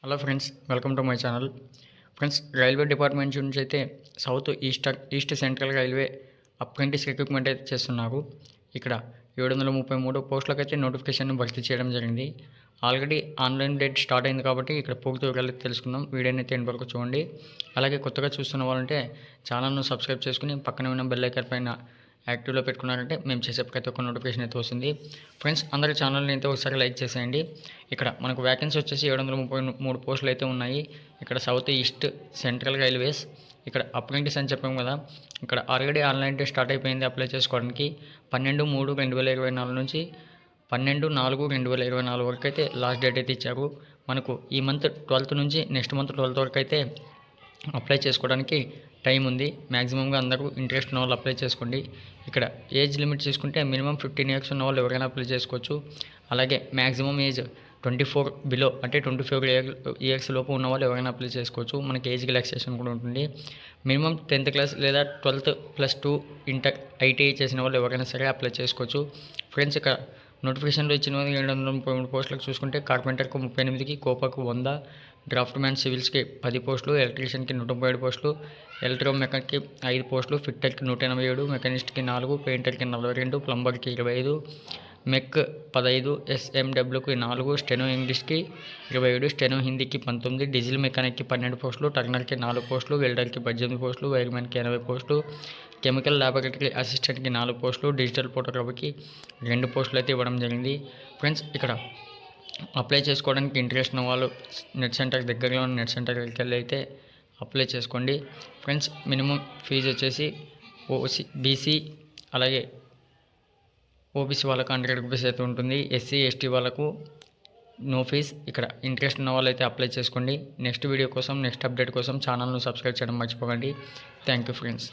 Hello friends, welcome to my channel. Friends, railway department నుంచి అయితే south east central railway apprentice recruitment అయితే చేస్తున్నారు. ఇక్కడ 733 పోస్టులకైతే నోటిఫికేషన్ భర్తీ చేయడం జరిగింది. ఆల్రెడీ ఆన్లైన్ డేట్ స్టార్ట్ అయింది కాబట్టి ఇక్కడ పూర్తి వివరాలు తెలుసుకుందాం. వీడియోని అయితే ఎండ్ వరకు చూడండి. అలాగే కొత్తగా చూస్తున్న వాళ్ళంటే ఛానల్ను సబ్స్క్రైబ్ చేసుకుని పక్కన ఉన్న బెల్ ఐకాన్ పైన యాక్టివ్లో పెట్టుకున్నారంటే మేము చేసే ప్రతి ఒక్క నోటిఫికేషన్ అయితే వస్తుంది. ఫ్రెండ్స్, అందరి ఛానల్ని అయితే ఒకసారి లైక్ చేసేయండి. ఇక్కడ మనకు వ్యాకెన్సీ వచ్చేసి 733 పోస్టులు అయితే ఉన్నాయి. ఇక్కడ సౌత్ ఈస్ట్ సెంట్రల్ రైల్వేస్ ఇక్కడ అప్రెంటిస్ అని చెప్పాము కదా. ఇక్కడ ఆల్రెడీ ఆన్లైన్ డే స్టార్ట్ అయిపోయింది అప్లై చేసుకోవడానికి. 12/3/2024 నుంచి 12/4/2024 వరకు అయితే లాస్ట్ డేట్ అయితే ఇచ్చారు. మనకు ఈ మంత్ 12th నుంచి నెక్స్ట్ మంత్ 12th వరకు అయితే అప్లై చేసుకోవడానికి టైం ఉంది. మ్యాక్సిమంగా అందరూ ఇంట్రెస్ట్ ఉన్న వాళ్ళు అప్లై చేసుకోండి. ఇక్కడ ఏజ్ లిమిట్ చూసుకుంటే మినిమం 15 ఇయర్స్ ఉన్న వాళ్ళు ఎవరైనా అప్లై చేసుకోవచ్చు. అలాగే మ్యాక్సిమం ఏజ్ 24 బిలో అంటే 24 ఇయర్స్ లోపు ఉన్న వాళ్ళు ఎవరైనా అప్లై చేసుకోవచ్చు. మనకి ఏజ్ రిలాక్సేషన్ కూడా ఉంటుంది. మినిమం 10th క్లాస్ లేదా 12th +2 ఇంటర్ ఐటీఐ చేసిన వాళ్ళు ఎవరైనా సరే అప్లై చేసుకోవచ్చు. ఫ్రెండ్స్, ఇక్కడ నోటిఫికేషన్లో ఇచ్చిన 733 పోస్టులకు చూసుకుంటే కార్పెంటర్కు 38కి, కోపాకు 100, డ్రాఫ్ట్ మ్యాన్ సివిల్స్కి 10 పోస్టులు, ఎలక్ట్రీషియన్కి 137 పోస్టులు, ఎలక్ట్రో మెకానిక్కి 5 పోస్టులు, ఫిట్టర్కి 187, మెకానిస్ట్కి 4, పెయింటర్కి 42, ప్లంబర్కి 25, మెక్ 15, SMWకి 4, స్టెనో ఇంగ్లీష్కి 27, స్టెనో హిందీకి 19, డీజిల్ మెకానిక్కి 12 పోస్టులు, టర్నర్కి 4 పోస్టులు, వెల్డర్కి 18 పోస్టులు, వైర్మెన్కి 80 పోస్టులు, కెమికల్ ల్యాబొరేటరీ అసిస్టెంట్కి 4 పోస్టులు, డిజిటల్ ఫోటోగ్రఫీకి 2 పోస్టులు అయితే ఇవ్వడం జరిగింది. ఫ్రెండ్స్, ఇక్కడ అప్లై చేసుకోవడానికి ఇంట్రెస్ట్ ఉన్న వాళ్ళు నెట్ సెంటర్ దగ్గరలో ఉన్న నెట్ సెంటర్కి వెళ్ళి అయితే అప్లై చేసుకోండి. ఫ్రెండ్స్, మినిమం ఫీజు వచ్చేసి బీసీ అలాగే ఓబీసీ వాళ్ళకు 100 రూపీస్ అయితే ఉంటుంది. SC ST వాళ్ళకు నో ఫీజ్. ఇక్కడ ఇంట్రెస్ట్ ఉన్న వాళ్ళు అయితే అప్లై చేసుకోండి. నెక్స్ట్ వీడియో కోసం, నెక్స్ట్ అప్డేట్ కోసం ఛానల్ను సబ్స్క్రైబ్ చేయడం మర్చిపోకండి. Thank you friends.